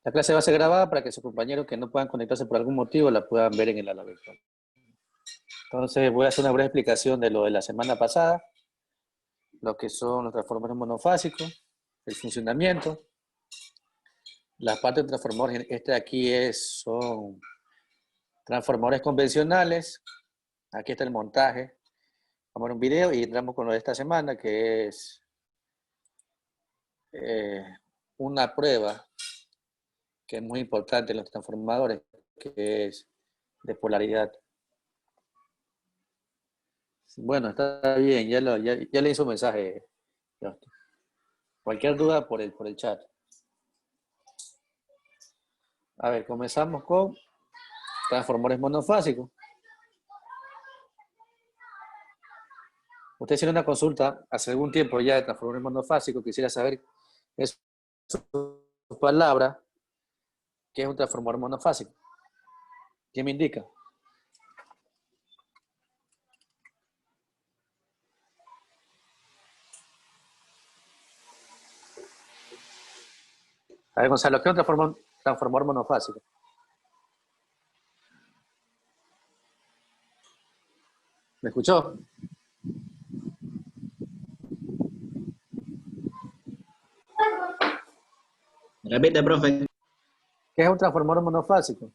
La clase va a ser grabada para que sus compañeros que no puedan conectarse por algún motivo la puedan ver en el aula virtual. Entonces voy a hacer una breve explicación de lo de la semana pasada, lo que son los transformadores monofásicos, el funcionamiento. La parte de transformadores, este de aquí son transformadores convencionales. Aquí está el montaje. Vamos a ver un video y entramos con lo de esta semana, que es una prueba que es muy importante en los transformadores, que es de polaridad. Bueno, está bien, ya le hizo un mensaje. Cualquier duda por el chat. A ver, comenzamos con transformadores monofásicos. Usted hicieron una consulta hace algún tiempo ya de transformadores monofásicos. Quisiera saber en su palabra qué es un transformador monofásico. ¿Quién me indica? A ver, Gonzalo, ¿qué es un transformador monofásico? ¿Me escuchó? Repite, profe. ¿Qué es un transformador monofásico?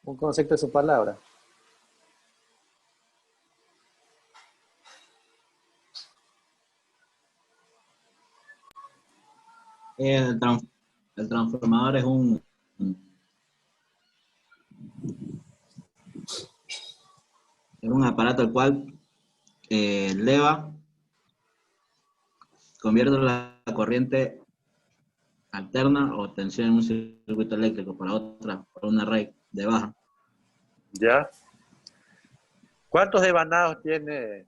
Un concepto de su palabra. El transformador es un aparato el cual eleva, convierte la corriente alterna o tensión en un circuito eléctrico por una red de baja. ¿Ya? ¿Cuántos devanados tiene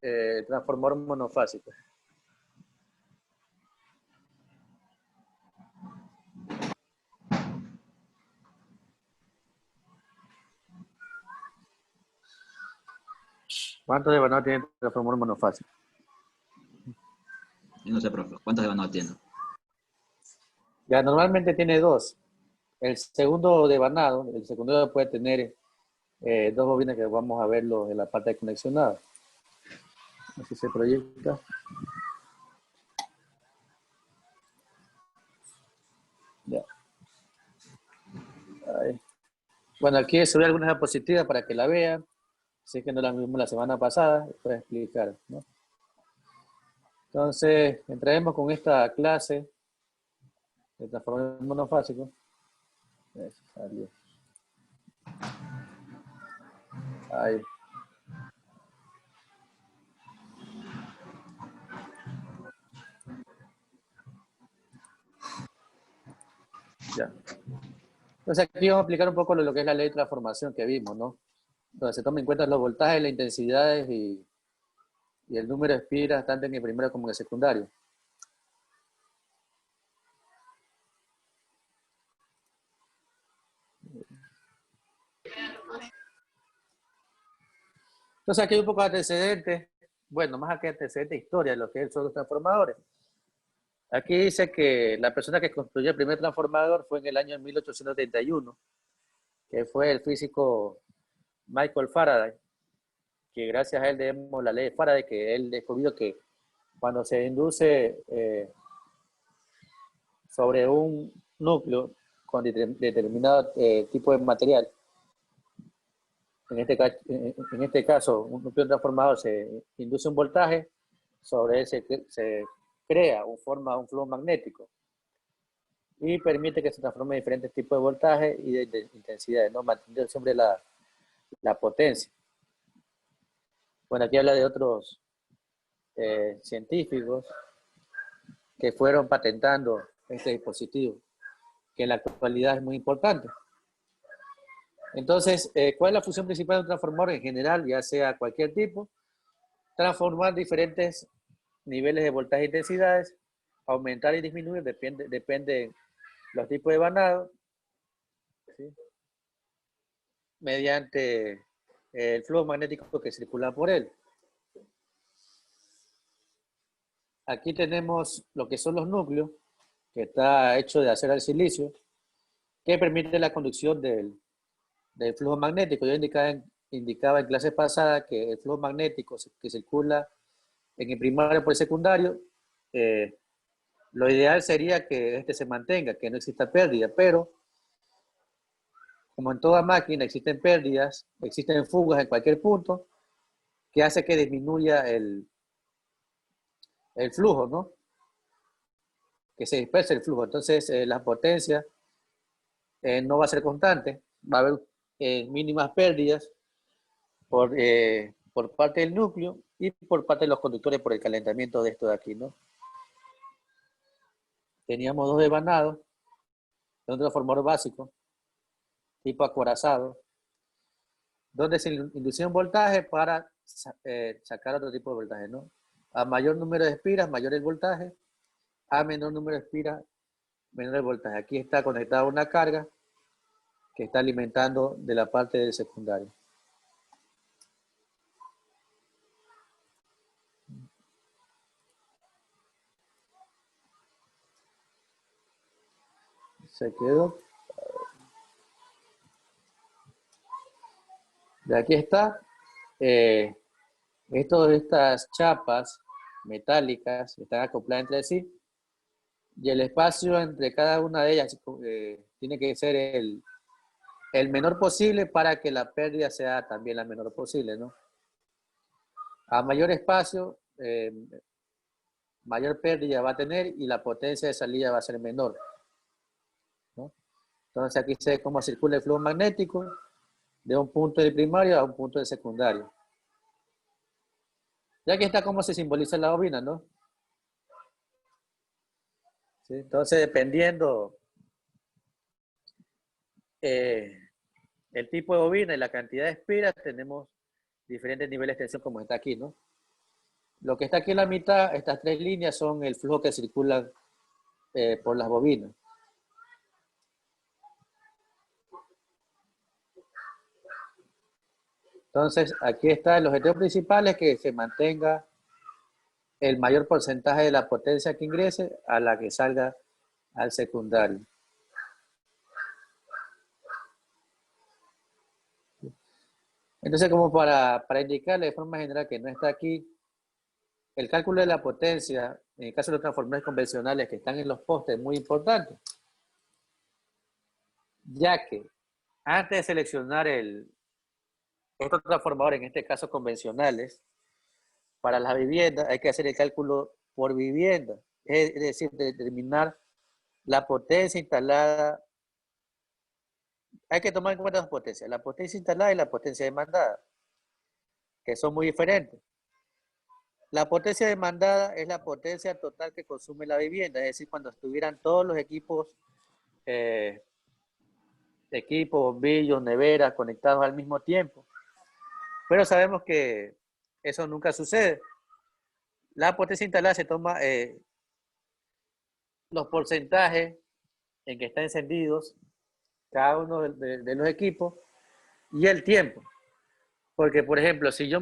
el transformador monofásico? ¿Cuántos devanados tiene el transformador monofásico? Yo no sé, profe, ¿cuántos devanados tiene? Ya, normalmente tiene dos. El segundo devanado, el secundario puede tener dos bobinas que vamos a verlo en la parte de conexionada. Así se proyecta. Ya. Ahí. Bueno, aquí subí algunas diapositivas para que la vean. Sé que no la vimos la semana pasada, puedo explicar, ¿no? Entonces, entraremos con esta clase de transformador monofásico. Eso, salió. Ahí. Ya. Entonces aquí vamos a aplicar un poco lo que es la ley de transformación que vimos, ¿no? Donde se toman en cuenta los voltajes, las intensidades y el número de espiras, tanto en el primero como en el secundario. Entonces aquí hay un poco de antecedentes, bueno, más que antecedentes, historia de lo que son los transformadores. Aquí dice que la persona que construyó el primer transformador fue en el año 1831, que fue el físico Michael Faraday, que gracias a él tenemos la ley de Faraday, que él descubrió que cuando se induce sobre un núcleo con determinado tipo de material, en este caso, un núcleo transformador se induce un voltaje, sobre él se crea o forma un flujo magnético y permite que se transforme en diferentes tipos de voltaje y de intensidades, ¿no? Manteniendo siempre la potencia. Bueno, aquí habla de otros científicos que fueron patentando este dispositivo, que en la actualidad es muy importante. Entonces, ¿cuál es la función principal de un transformador en general, ya sea cualquier tipo? Transformar diferentes niveles de voltaje e intensidades, aumentar y disminuir, depende los tipos de vanado, ¿sí? Mediante el flujo magnético que circula por él. aquí tenemos lo que son los núcleos, que está hecho de acero al silicio, que permite la conducción del flujo magnético. Yo indicaba en clases pasadas que el flujo magnético que circula en el primario por el secundario, lo ideal sería que este se mantenga, que no exista pérdida, pero como en toda máquina existen pérdidas, existen fugas en cualquier punto, que hace que disminuya el flujo, ¿no? Que se disperse el flujo. Entonces, la potencia no va a ser constante, va a haber mínimas pérdidas por parte del núcleo y por parte de los conductores por el calentamiento de esto de aquí, ¿no? Teníamos dos devanados, de un transformador básico, tipo acorazado, donde se inducía un voltaje para sacar otro tipo de voltaje, ¿no? A mayor número de espiras, mayor el voltaje, a menor número de espiras, menor el voltaje. Aquí está conectada una carga que está alimentando de la parte del secundario. Se quedó. De aquí está. Estas chapas metálicas están acopladas entre sí y el espacio entre cada una de ellas tiene que ser el menor posible para que la pérdida sea también la menor posible, ¿no? A mayor espacio, mayor pérdida va a tener y la potencia de salida va a ser menor, ¿no? Entonces aquí se ve cómo circula el flujo magnético de un punto del primario a un punto del secundario. Ya que está cómo se simboliza la bobina, ¿no? ¿Sí? Entonces, dependiendo el tipo de bobina y la cantidad de espiras, tenemos diferentes niveles de tensión como está aquí, ¿no? Lo que está aquí en la mitad, estas tres líneas son el flujo que circula por las bobinas. Entonces, aquí está el objetivo principal, es que se mantenga el mayor porcentaje de la potencia que ingrese a la que salga al secundario. Entonces, como para indicarle de forma general que no está aquí, el cálculo de la potencia, en el caso de los transformadores convencionales que están en los postes, es muy importante, ya que antes de seleccionar estos transformadores, en este caso convencionales, para las viviendas hay que hacer el cálculo por vivienda, es decir, determinar la potencia instalada. Hay que tomar en cuenta dos potencias, la potencia instalada y la potencia demandada, que son muy diferentes. La potencia demandada es la potencia total que consume la vivienda, es decir, cuando estuvieran todos los equipos, bombillos, neveras, conectados al mismo tiempo. Pero sabemos que eso nunca sucede. La potencia instalada se toma los porcentajes en que están encendidos cada uno de los equipos y el tiempo. Porque, por ejemplo, si yo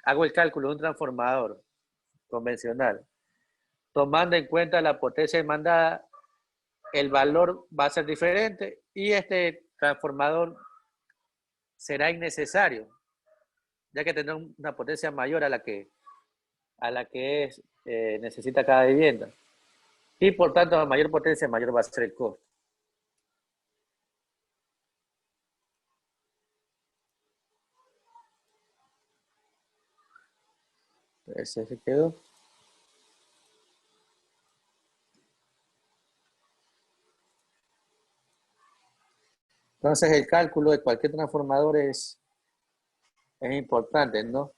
hago el cálculo de un transformador convencional, tomando en cuenta la potencia demandada, el valor va a ser diferente y este transformador será innecesario, ya que tendrá una potencia mayor a la que necesita cada vivienda. Y por tanto, a mayor potencia, mayor va a ser el costo. Ese se quedó. Entonces, el cálculo de cualquier transformador es importante, ¿no?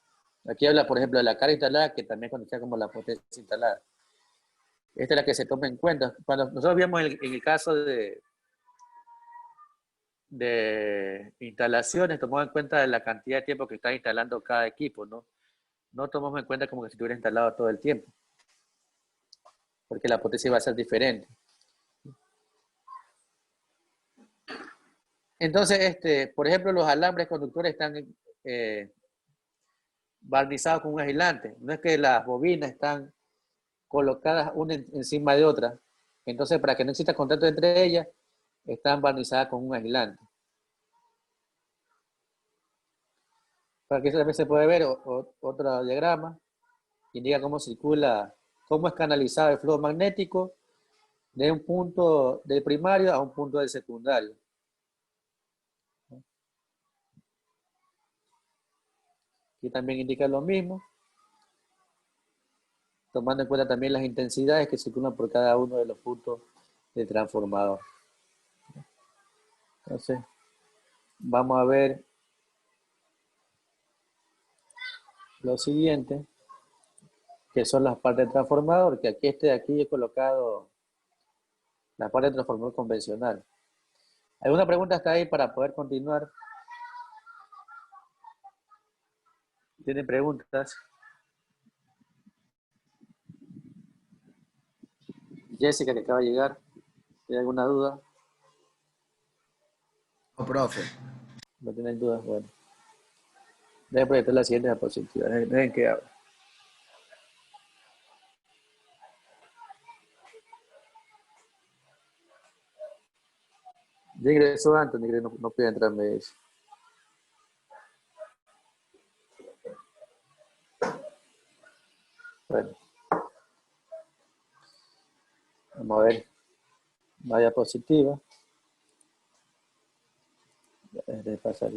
Aquí habla, por ejemplo, de la carga instalada, que también conocida como la potencia instalada. Esta es la que se toma en cuenta. Cuando nosotros vemos en el caso de instalaciones, tomamos en cuenta la cantidad de tiempo que está instalando cada equipo, ¿no? No tomamos en cuenta como que si estuviera instalado todo el tiempo, porque la potencia va a ser diferente. Entonces, por ejemplo, los alambres conductores están barnizados con un aislante. No es que las bobinas están colocadas una encima de otra. Entonces, para que no exista contacto entre ellas, están barnizadas con un aislante. Para que eso también se puede ver otro diagrama que indica cómo circula, cómo es canalizado el flujo magnético de un punto del primario a un punto del secundario. Aquí también indica lo mismo, tomando en cuenta también las intensidades que circulan por cada uno de los puntos del transformador. Entonces, vamos a ver lo siguiente, que son las partes del transformador, que aquí he colocado la parte del transformador convencional. ¿Alguna pregunta hasta ahí para poder continuar? ¿Tienen preguntas? Jessica, que acaba de llegar, ¿tiene alguna duda? No, profe. ¿No tienen dudas? Bueno. Dejen proyectar la siguiente diapositiva. Dejen que abra. Ya ingresó Anthony, que no puede entrar, me dice. Bueno. Vamos a ver. La diapositiva. De pasar.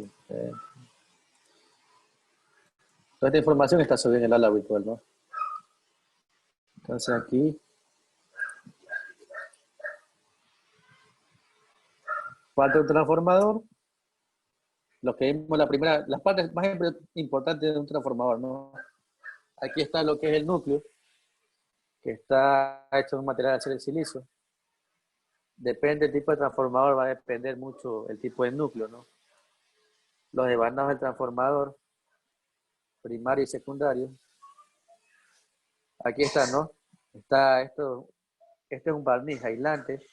Toda esta información está subida en el aula virtual, ¿no? Entonces aquí. Parte de un transformador. Lo que vimos las partes más importantes de un transformador, ¿no? Aquí está lo que es el núcleo, que está hecho de un material de acero y silicio. Depende del tipo de transformador, va a depender mucho el tipo de núcleo, ¿no? Los desbandados del transformador, primario y secundario. Aquí está, ¿no? Está esto, este es un barniz aislante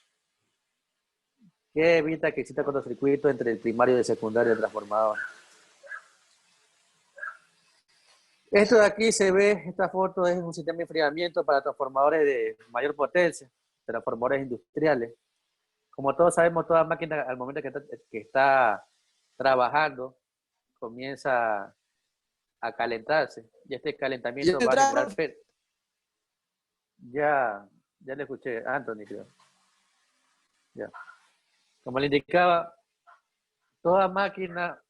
que evita que exista cortocircuito entre el primario y el secundario del transformador. Esto de aquí se ve, esta foto es un sistema de enfriamiento para transformadores de mayor potencia, transformadores industriales. Como todos sabemos, toda máquina al momento que está trabajando comienza a calentarse y este calentamiento va a generar... Ya le escuché, Anthony, creo. Ya. Como le indicaba, toda máquina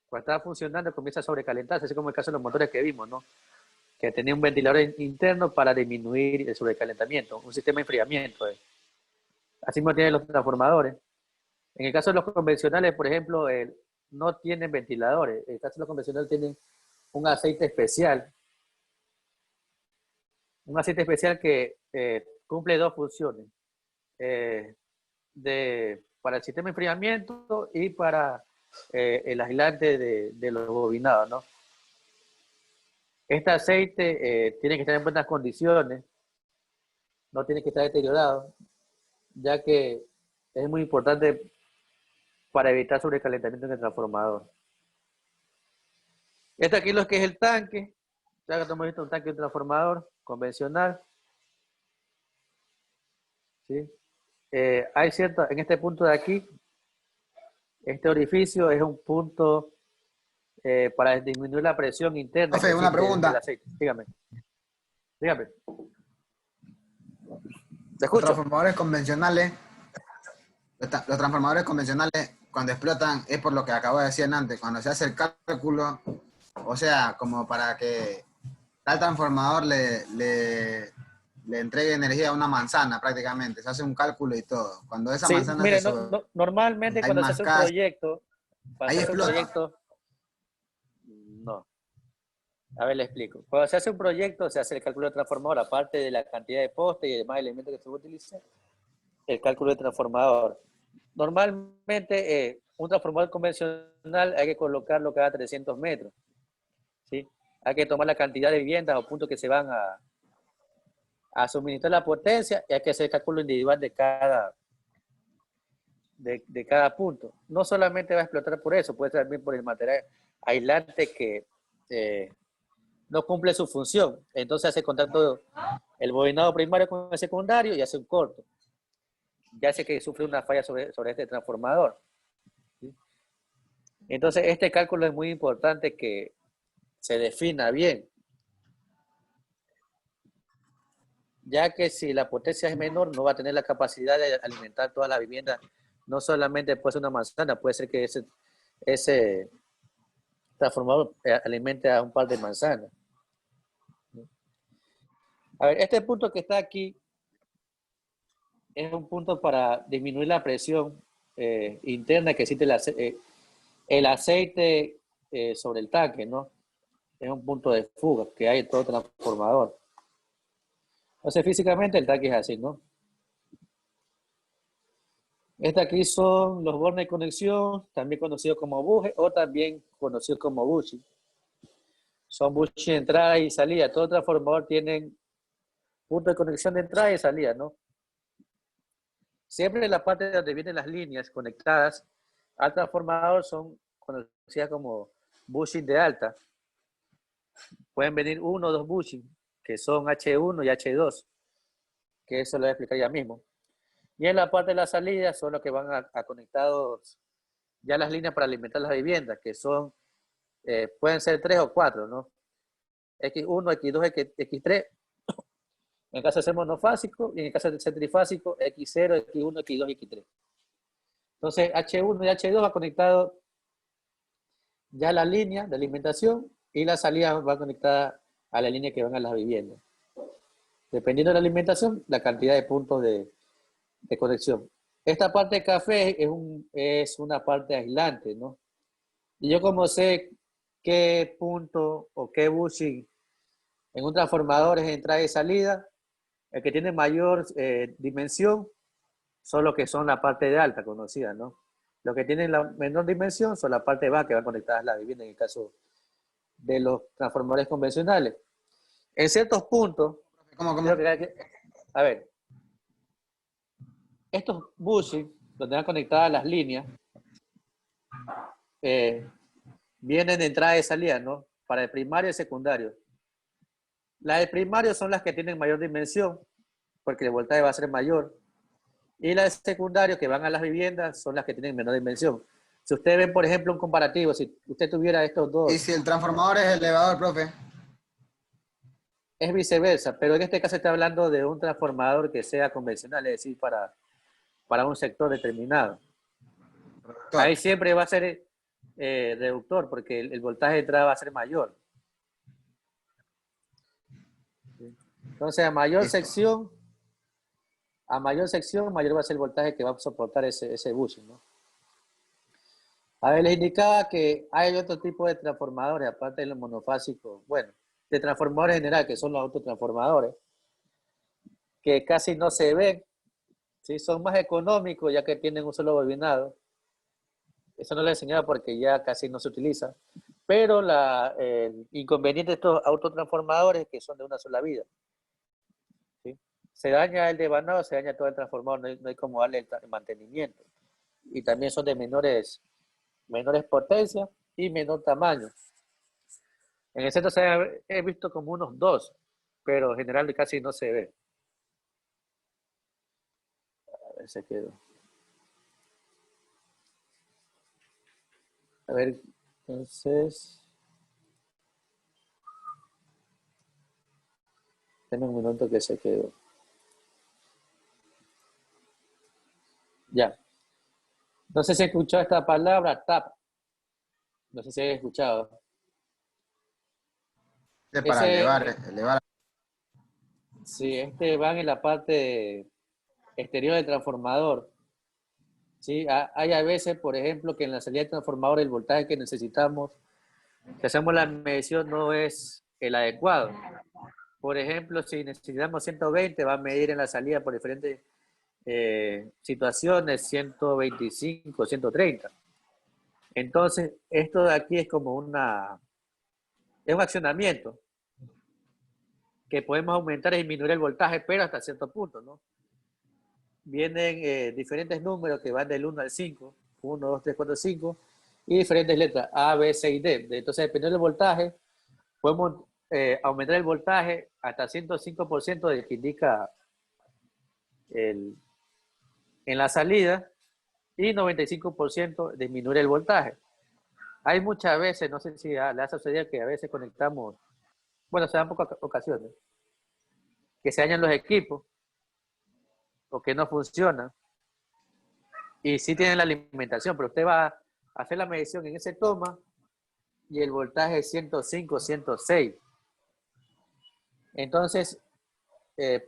cuando está funcionando comienza a sobrecalentarse, así como el caso de los motores que vimos, ¿no? Que tenía un ventilador interno para disminuir el sobrecalentamiento, un sistema de enfriamiento. Así mismo tienen los transformadores. En el caso de los convencionales, por ejemplo, no tienen ventiladores. En el caso de los convencionales tienen un aceite especial. Un aceite especial que cumple dos funciones. Para el sistema de enfriamiento y para el aislante de los bobinados, ¿no? Este aceite tiene que estar en buenas condiciones, no tiene que estar deteriorado, ya que es muy importante para evitar sobrecalentamiento en el transformador. Este aquí es lo que es el tanque. Ya que hemos visto un tanque de un transformador convencional. ¿Sí? Hay cierto, en este punto de aquí, este orificio es un punto para disminuir la presión interna. Profe, una pregunta. Del aceite. Dígame. Dígame. ¿Te escucho? Los transformadores convencionales, cuando explotan, es por lo que acabo de decir antes, cuando se hace el cálculo, o sea, como para que tal transformador le entregue energía a una manzana prácticamente, se hace un cálculo y todo. Cuando esa manzana mire, normalmente cuando se hace un proyecto, no. A ver, le explico. Cuando se hace un proyecto, se hace el cálculo de transformador, aparte de la cantidad de postes y demás elementos que se utilizan, el cálculo de transformador. Normalmente, un transformador convencional hay que colocarlo cada 300 metros. ¿Sí? Hay que tomar la cantidad de viviendas o puntos que se van a suministrar la potencia y hay que hacer el cálculo individual de cada punto. No solamente va a explotar por eso, puede ser también por el material aislante no cumple su función. Entonces hace contacto el bobinado primario con el secundario y hace un corto. Ya hace que sufre una falla sobre este transformador. ¿Sí? Entonces este cálculo es muy importante que se defina bien, ya que si la potencia es menor no va a tener la capacidad de alimentar toda la vivienda. No solamente puede ser una manzana, puede ser que ese transformador alimente a un par de manzanas. A ver, este punto que está aquí es un punto para disminuir la presión interna que existe el aceite sobre el tanque, ¿no? Es un punto de fuga que hay en todo transformador. Entonces, físicamente el tanque es así, ¿no? Este aquí son los bornes de conexión, también conocidos como buje o también conocidos como bushing. Son bushing de entrada y salida. Todo transformador tiene punto de conexión de entrada y salida, ¿no? Siempre en la parte donde vienen las líneas conectadas al transformador son conocidas como bushing de alta. Pueden venir uno o dos bushing, que son H1 y H2, que eso lo voy a explicar ya mismo. Y en la parte de la salida son los que van a conectados ya las líneas para alimentar las viviendas, que son, pueden ser 3 o 4, ¿no? X1, X2, X3, en caso de ser monofásico, y en caso de ser trifásico, X0, X1, X2, X3. Entonces, H1 y H2 va conectado ya la línea de alimentación y la salida va conectada a la línea que van a las viviendas. Dependiendo de la alimentación, la cantidad de puntos de conexión. Esta parte de café es una parte aislante, ¿no? Y yo como sé qué punto o qué bushing en un transformador es entrada y salida, el que tiene mayor dimensión son los que son la parte de alta conocida, ¿no? Los que tienen la menor dimensión son la parte baja que van conectadas a la vivienda en el caso de los transformadores convencionales. En ciertos puntos, ¿Cómo? A ver, estos bushing, donde van conectadas las líneas, vienen de entrada y salida, ¿no? Para el primario y el secundario. Las de primario son las que tienen mayor dimensión, porque el voltaje va a ser mayor. Y las de secundario, que van a las viviendas, son las que tienen menor dimensión. Si ustedes ven, por ejemplo, un comparativo, si usted tuviera estos dos... ¿Y si el transformador es elevador, profe? Es viceversa, pero en este caso está hablando de un transformador que sea convencional, es decir, para un sector determinado. Ahí siempre va a ser reductor, porque el voltaje de entrada va a ser mayor. Entonces, a mayor sección, mayor va a ser el voltaje que va a soportar ese bushing, ¿no? A ver, les indicaba que hay otro tipo de transformadores, aparte de los monofásicos, bueno, de transformadores en general, que son los autotransformadores, que casi no se ven, ¿sí? Son más económicos ya que tienen un solo bobinado. Eso no lo he enseñado porque ya casi no se utiliza. Pero el inconveniente de estos autotransformadores es que son de una sola vida. ¿Sí? Se daña el devanado, se daña todo el transformador, no hay como darle el mantenimiento. Y también son de menores potencias y menor tamaño. En el centro he visto como unos 2, pero en general casi no se ve. A ver, se quedó. A ver, entonces... Denme un minuto que se quedó. Ya. No sé si he escuchado esta palabra, TAP. No sé si he escuchado. Para elevar. Sí, van en la parte exterior del transformador. ¿Sí? Hay a veces, por ejemplo, que en la salida del transformador el voltaje que necesitamos, si hacemos la medición, no es el adecuado. Por ejemplo, si necesitamos 120, va a medir en la salida por diferentes situaciones 125, 130. Entonces, esto de aquí es como un accionamiento que podemos aumentar y disminuir el voltaje, pero hasta cierto punto, ¿no? Vienen diferentes números que van del 1 al 5, 1, 2, 3, 4, 5, y diferentes letras, A, B, C y D. Entonces, dependiendo del voltaje, podemos aumentar el voltaje hasta 105% del que indica en la salida y 95% disminuir el voltaje. Hay muchas veces, no sé si le ha sucedido que a veces conectamos, bueno, se dan pocas ocasiones, que se dañan los equipos o que no funcionan y sí tienen la alimentación, pero usted va a hacer la medición en ese toma y el voltaje es 105, 106. Entonces,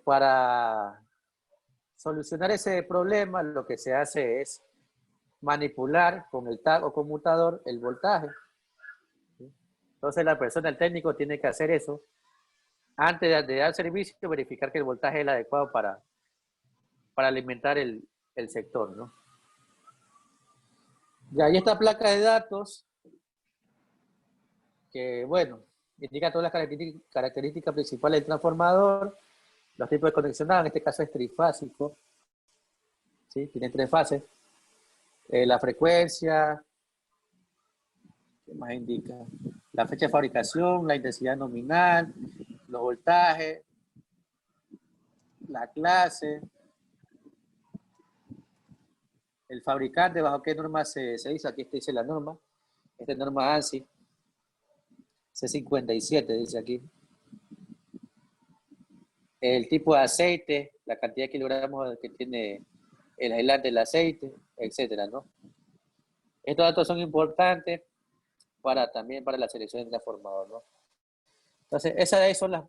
para solucionar ese problema, lo que se hace es manipular con el tag o conmutador el voltaje. Entonces, la persona, el técnico, tiene que hacer eso antes de dar servicio, verificar que el voltaje es el adecuado para alimentar el sector, ¿no? Y ahí esta placa de datos, que bueno, indica todas las características principales del transformador, los tipos de conexión, en este caso es trifásico, ¿sí? Tiene 3 fases. La frecuencia, ¿qué más indica? La fecha de fabricación, la intensidad nominal, los voltajes, la clase, el fabricante, bajo qué norma se hizo. Aquí dice la norma. Esta es norma ANSI. C57 dice aquí. El tipo de aceite, la cantidad de kilogramos que tiene el aislante del aceite, etcétera, ¿no? Estos datos son importantes también para la selección del transformador, ¿no? Entonces, esas de ahí son las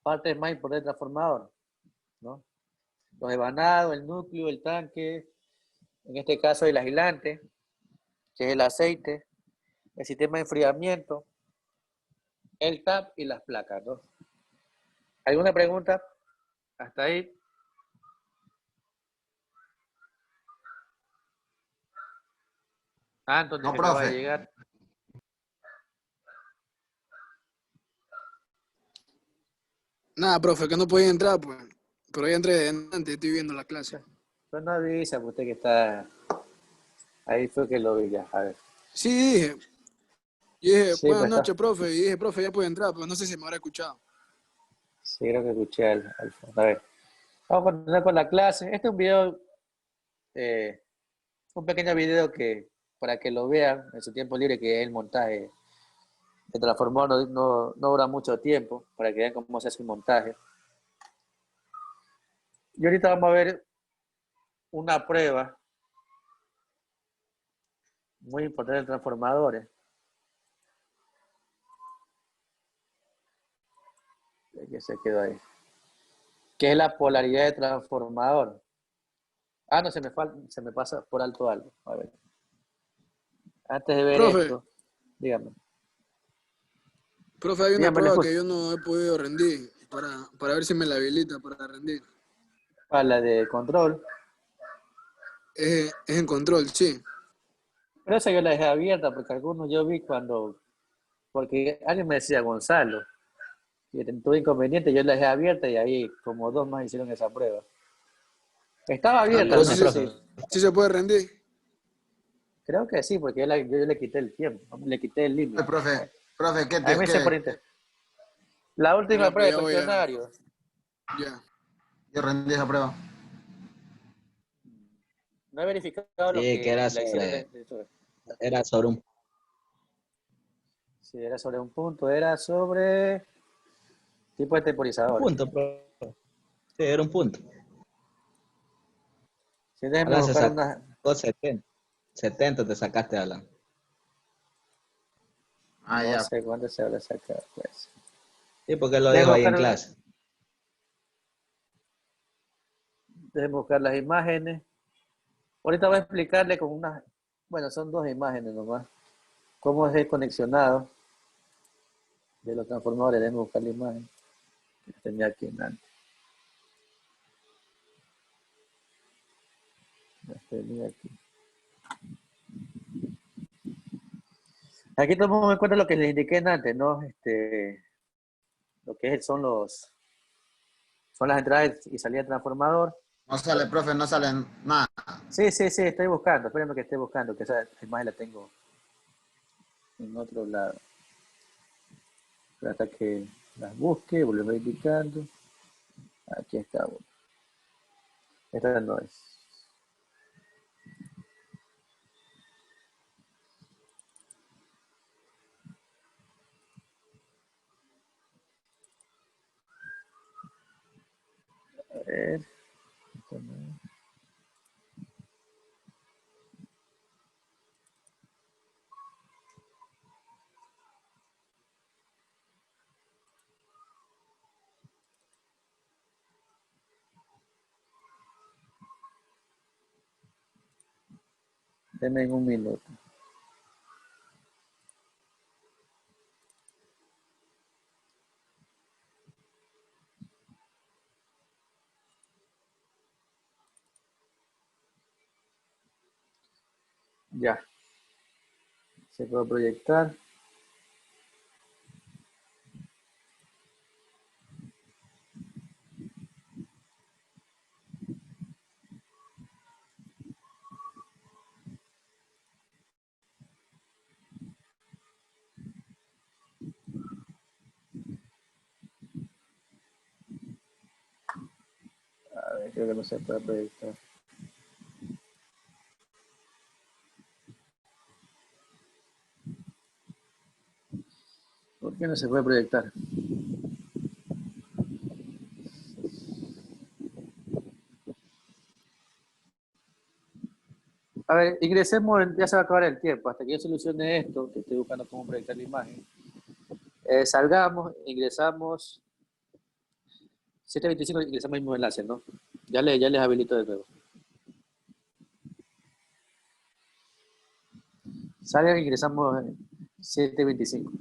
partes más importantes del transformador, ¿no? Los devanados, el núcleo, el tanque, en este caso el aislante, que es el aceite, el sistema de enfriamiento, el tap y las placas, ¿no? ¿Alguna pregunta? Hasta ahí. Anthony, No, que acaba de profe. llegar. Nada, profe, que no podía entrar, pues. Pero ya entré de antes, estoy viendo la clase. Pues no avisa, usted que está... Ahí fue que lo vi ya, a ver. Sí, dije. Yo dije, Sí, buenas pues está. noches, profe. Y dije, profe, ya puede entrar, pero no sé si me habrá escuchado. Sí, creo que escuché al fondo. A ver. Vamos a continuar con la clase. Este es un video, un pequeño video que para que lo vean en su tiempo libre, que es el montaje. El transformador no dura mucho tiempo, para que vean cómo se hace un montaje. Y ahorita vamos a ver una prueba muy importante de transformadores. Que se quedó ahí. Que es la polaridad de transformador. Ah, no, se me pasa por alto algo. A ver. Antes de ver Profe. esto, dígame. Profe, hay una Dígame, le prueba escucho. que yo no he podido rendir para ver si me la habilita para rendir. A la de control. Es en control, sí. Pero esa yo la dejé abierta porque algunos yo vi porque alguien me decía Gonzalo, que tuve inconveniente, yo la dejé abierta y ahí como 2 más hicieron esa prueba. Estaba abierta, Pero no Lunes, sé profe. si, sí se puede rendir. creo que sí, porque yo le quité el tiempo, le quité el límite. Profe, ¿qué A mí me dice por te, internet. La última Ya, pues prueba de ya voy a... cuestionario. Ya. yo rendí esa prueba? No he verificado lo Sí, que que la hicieron. era sobre un... Si era sobre un punto, era sobre tipo de temporizadores. punto, profe. Sí, era un punto. Si déjenme Alan se buscar sacó una... 70. 70 te sacaste, Alan. Ah, No ya. sé cuándo se habrá sacado, pues. Sí, porque lo dijo Déjenme ahí en buscar, clase. déjenme buscar las imágenes. Ahorita voy a explicarle con unas... Bueno, son 2 imágenes nomás. Cómo es el conexionado de los transformadores. Déjenme buscar la imagen que tenía aquí en antes. La tenía aquí. Aquí tomamos en cuenta lo que les indiqué antes, ¿no? Lo que son las entradas y salidas del transformador. No sale, profe, no sale nada. Sí, estoy buscando. Espérenme que esté buscando, que esa imagen la tengo en otro lado. hasta que las busque, volvemos indicando. Aquí está. Bueno. Esta no es. A ver. Esta no es. Denme en un minuto. Ya. Se puede proyectar. A ver, creo que no se puede proyectar. ¿Por qué no se puede proyectar? A ver, ingresemos, ya se va a acabar el tiempo. Hasta que yo solucione esto, que estoy buscando cómo proyectar la imagen. Salgamos, ingresamos 725, ingresamos el mismo enlace, ¿no? Ya les habilito de nuevo. Salgan, ingresamos 725.